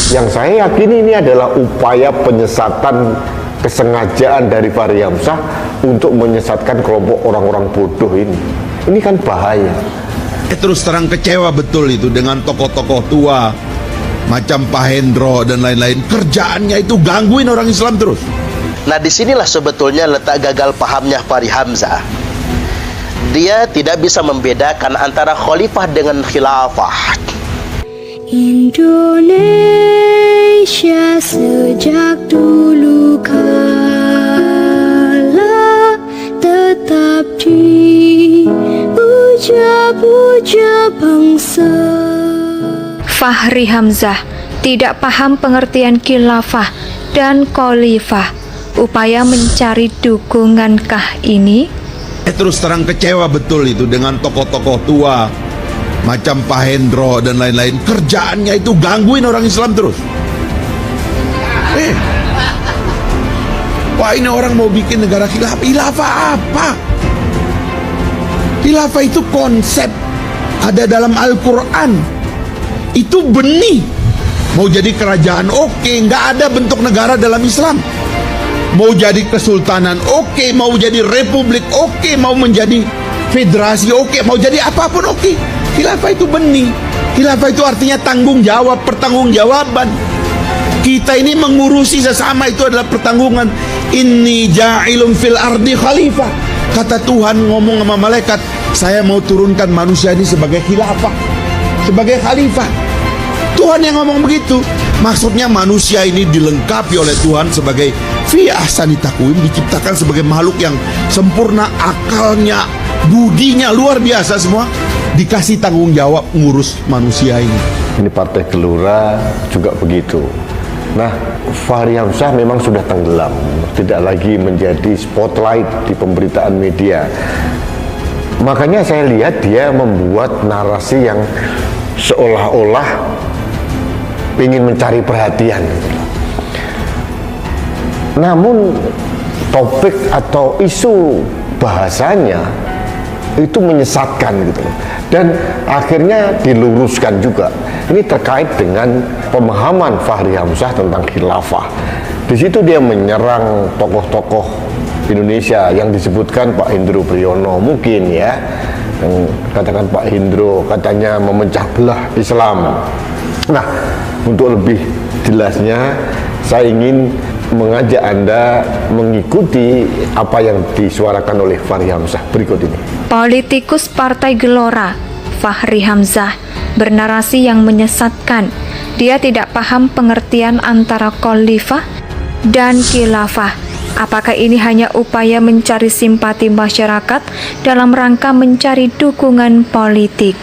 Yang saya yakini ini adalah upaya penyesatan kesengajaan dari Fahri Hamzah untuk menyesatkan kelompok orang-orang bodoh ini. Ini kan bahaya. Terus terang kecewa betul itu dengan tokoh-tokoh tua macam Pak Hendro dan lain-lain. Kerjaannya itu gangguin orang Islam terus. Nah, disinilah sebetulnya letak gagal pahamnya Fahri Hamzah. Dia tidak bisa membedakan antara khalifah dengan khilafah. Indonesia sejak dulu kala tetap dipuja-puja bangsa. Fahri Hamzah tidak paham pengertian khilafah dan khalifah. Upaya mencari dukungankah ini? Terus terang kecewa betul itu dengan tokoh-tokoh tua macam Pak Hendro dan lain-lain. Kerjaannya itu gangguin orang Islam terus. Wah, ini orang mau bikin negara khilafah. Khilafah apa? Khilafah itu konsep ada dalam Al-Quran. Itu benih. Mau jadi kerajaan, oke. Nggak ada bentuk negara dalam Islam. Mau jadi kesultanan, oke. Mau jadi republik, oke. Mau menjadi federasi, oke. Mau jadi apapun, oke. Khilafah itu benih. Khilafah itu artinya tanggung jawab, pertanggungjawaban. Kita ini mengurusi sesama itu adalah pertanggungan. Inni ja'ilun fil ardi khalifah. Kata Tuhan ngomong sama malaikat, saya mau turunkan manusia ini sebagai khilafah, sebagai khalifah. Tuhan yang ngomong begitu. Maksudnya manusia ini dilengkapi oleh Tuhan sebagai fi ahsani taqwim, diciptakan sebagai makhluk yang sempurna, akalnya, budinya luar biasa semua, dikasih tanggung jawab ngurus manusia ini. Ini Partai Gelora juga begitu. Nah, Fahri Hamzah memang sudah tenggelam, tidak lagi menjadi spotlight di pemberitaan media. Makanya saya lihat dia membuat narasi yang seolah-olah ingin mencari perhatian. Namun topik atau isu bahasanya itu menyesatkan gitu, dan akhirnya diluruskan juga. Ini terkait dengan pemahaman Fahri Hamzah tentang khilafah. Di situ dia menyerang tokoh-tokoh Indonesia yang disebutkan Pak Hendro Priyono mungkin ya, yang katakan Pak Hendro katanya memecah belah Islam. Nah, untuk lebih jelasnya saya ingin mengajak Anda mengikuti apa yang disuarakan oleh Fahri Hamzah berikut ini. Politikus Partai Gelora, Fahri Hamzah, bernarasi yang menyesatkan. Dia tidak paham pengertian antara khalifah dan khilafah. Apakah ini hanya upaya mencari simpati masyarakat dalam rangka mencari dukungan politik?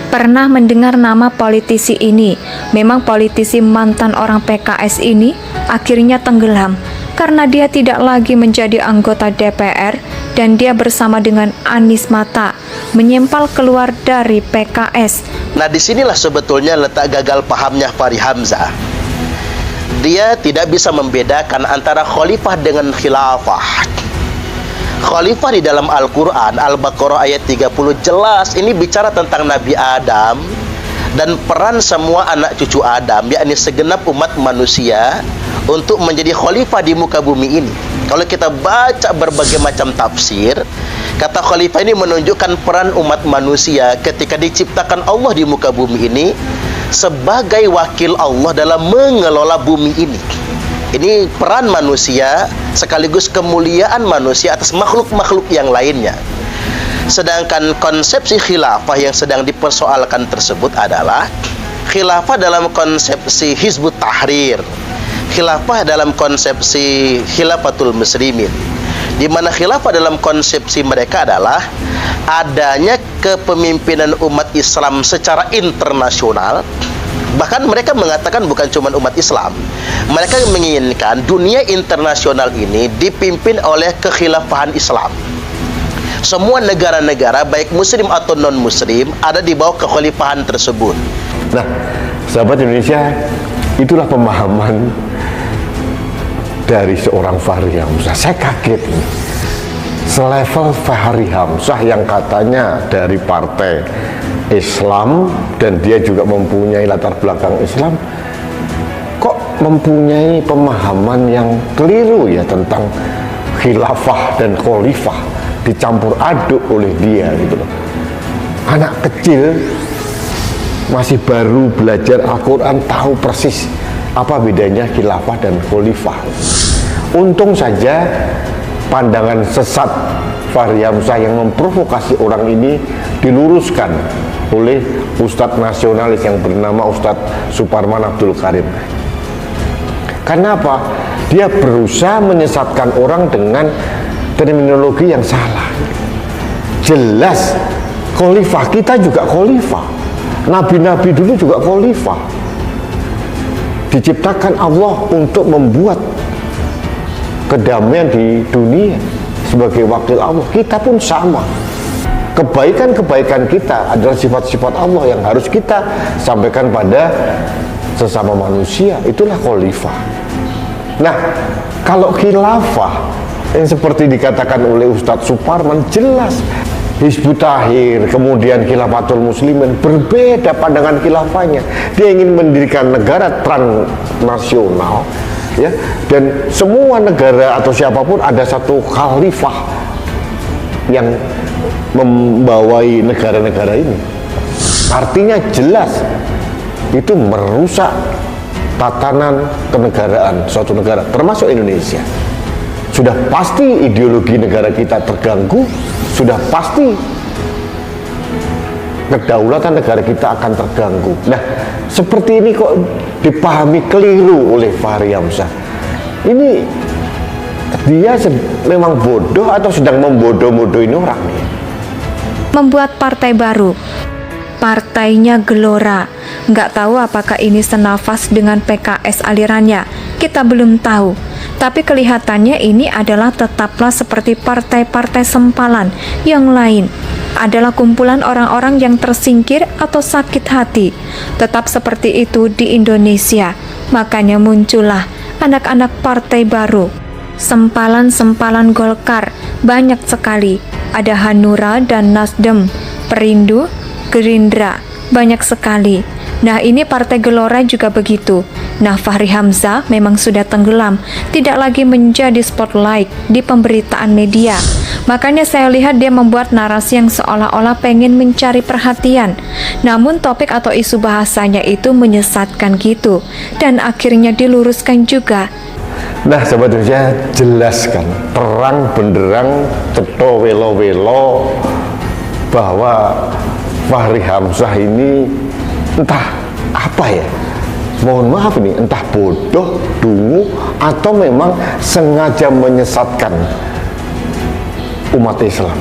Pernah mendengar nama politisi ini? Memang politisi mantan orang PKS ini akhirnya tenggelam karena dia tidak lagi menjadi anggota DPR dan dia bersama dengan Anies Mata menyempal keluar dari PKS. Nah, disinilah sebetulnya letak gagal pahamnya Fahri Hamzah. Dia tidak bisa membedakan antara khalifah dengan khilafah. Khalifah di dalam Al-Quran, Al-Baqarah ayat 30 jelas ini bicara tentang Nabi Adam dan peran semua anak cucu Adam, yakni segenap umat manusia untuk menjadi khalifah di muka bumi ini. Kalau kita baca berbagai macam tafsir, kata khalifah ini menunjukkan peran umat manusia ketika diciptakan Allah di muka bumi ini sebagai wakil Allah dalam mengelola bumi ini. Ini peran manusia sekaligus kemuliaan manusia atas makhluk-makhluk yang lainnya. Sedangkan konsepsi khilafah yang sedang dipersoalkan tersebut adalah khilafah dalam konsepsi Hizbut Tahrir, khilafah dalam konsepsi Khilafatul Muslimin, di mana khilafah dalam konsepsi mereka adalah adanya kepemimpinan umat Islam secara internasional. Bahkan mereka mengatakan bukan cuma umat Islam, mereka menginginkan dunia internasional ini dipimpin oleh kekhilafahan Islam. Semua negara-negara baik muslim atau non muslim ada di bawah kekhalifahan tersebut. Nah, sahabat Indonesia, itulah pemahaman dari seorang Fahri Hamzah. Saya kaget ini. Selevel Fahri Hamzah yang katanya dari partai Islam dan dia juga mempunyai latar belakang Islam, kok mempunyai pemahaman yang keliru ya tentang khilafah dan khalifah, dicampur aduk oleh dia gitu loh. Anak kecil masih baru belajar Al-Quran tahu persis apa bedanya khilafah dan khalifah. Untung saja pandangan sesat Fahri Hamzah yang memprovokasi orang ini diluruskan oleh Ustadz nasionalis yang bernama Ustadz Suparman Abdul Karim. Karena apa? Dia berusaha menyesatkan orang dengan terminologi yang salah. Jelas khalifah, kita juga khalifah. Nabi-nabi dulu juga khalifah. Diciptakan Allah untuk membuat kedamaian di dunia sebagai wakil Allah. Kita pun sama. Kebaikan-kebaikan kita adalah sifat-sifat Allah yang harus kita sampaikan pada sesama manusia. Itulah khalifah. Nah, kalau khilafah yang seperti dikatakan oleh Ustadz Suparman, jelas Hizbut Tahrir, kemudian Khilafatul Muslimin berbeda pandangan khilafahnya. Dia ingin mendirikan negara transnasional, ya, dan semua negara atau siapapun ada satu khalifah yang membawai negara-negara ini. Artinya jelas itu merusak tatanan kenegaraan suatu negara, termasuk Indonesia. Sudah pasti ideologi negara kita terganggu, sudah pasti kedaulatan negara kita akan terganggu. Nah, seperti ini kok dipahami keliru oleh Fahri Hamzah. Ini dia memang bodoh atau sedang membodoh-bodohin orang nih? Membuat partai baru, partainya Gelora. Nggak tahu apakah ini senafas dengan PKS alirannya, kita belum tahu. Tapi kelihatannya ini adalah tetaplah seperti partai-partai sempalan yang lain, adalah kumpulan orang-orang yang tersingkir atau sakit hati. Tetap seperti itu di Indonesia, makanya muncullah anak-anak partai baru. Sempalan-sempalan Golkar banyak sekali, ada Hanura dan Nasdem, Perindo, Gerindra, banyak sekali. Nah, ini partai Gelora juga begitu. Nah, Fahri Hamzah memang sudah tenggelam, tidak lagi menjadi spotlight di pemberitaan media. Makanya saya lihat dia membuat narasi yang seolah-olah pengen mencari perhatian. Namun topik atau isu bahasanya itu menyesatkan gitu, dan akhirnya diluruskan juga. Nah, sebetulnya jelaskan terang benderang ceto welo-welo bahwa Fahri Hamzah ini entah apa ya, mohon maaf ini, entah bodoh, dungu, atau memang sengaja menyesatkan umat Islam.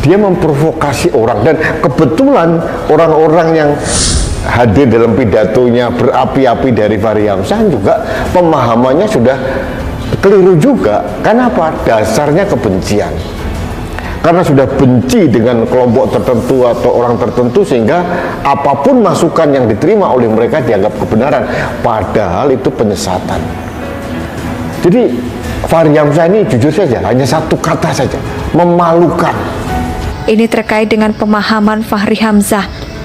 Dia memprovokasi orang, dan kebetulan orang-orang yang hadir dalam pidatonya berapi-api dari Fahri Hamzah juga pemahamannya sudah keliru juga. Kenapa? Dasarnya kebencian. Karena sudah benci dengan kelompok tertentu atau orang tertentu, sehingga apapun masukan yang diterima oleh mereka dianggap kebenaran, padahal itu penyesatan. Jadi Fahri Hamzah ini jujur saja hanya satu kata saja, memalukan. Ini terkait dengan pemahaman Fahri Hamzah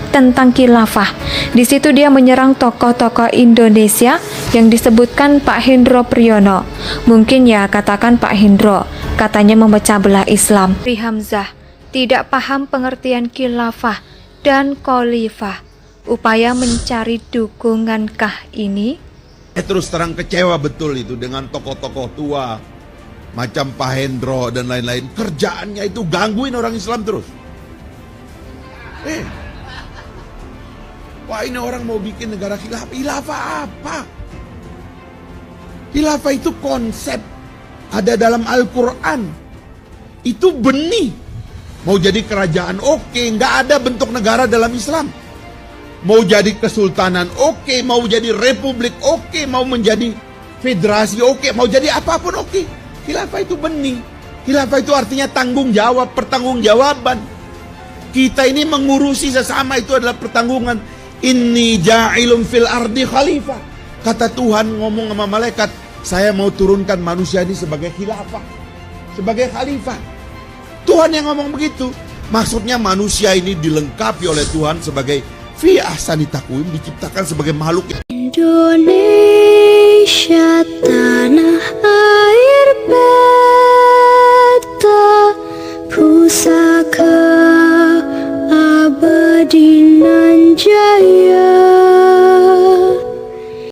tentang khilafah. Di situ dia menyerang tokoh-tokoh Indonesia yang disebutkan Pak Hendro Priyono. Mungkin ya katakan Pak Hendro, katanya memecah belah Islam. Fahri Hamzah tidak paham pengertian khilafah dan khalifah. Upaya mencari dukungankah ini? Terus terang kecewa betul itu dengan tokoh-tokoh tua macam Pak Hendro dan lain-lain. Kerjaannya itu gangguin orang Islam terus. Wah, ini orang mau bikin negara khilafah. Khilafah apa? Khilafah itu konsep, ada dalam Al-Quran. Itu benih. Mau jadi kerajaan, oke. Nggak ada bentuk negara dalam Islam. Mau jadi kesultanan, oke. Mau jadi republik, oke. Mau menjadi federasi, oke. Mau jadi apapun, oke. Khilafah itu benih. Khilafah itu artinya tanggung jawab, pertanggungjawaban. Kita ini mengurusi sesama itu adalah pertanggungan. Inni ja'ilun fil ardi khalifah. Kata Tuhan ngomong sama malaikat, saya mau turunkan manusia ini sebagai khilafah, sebagai khalifah. Tuhan yang ngomong begitu. Maksudnya manusia ini dilengkapi oleh Tuhan sebagai fi ahsani taqwim, diciptakan sebagai makhluk Indonesia tanah air beta, pusaka abadi nan jaya.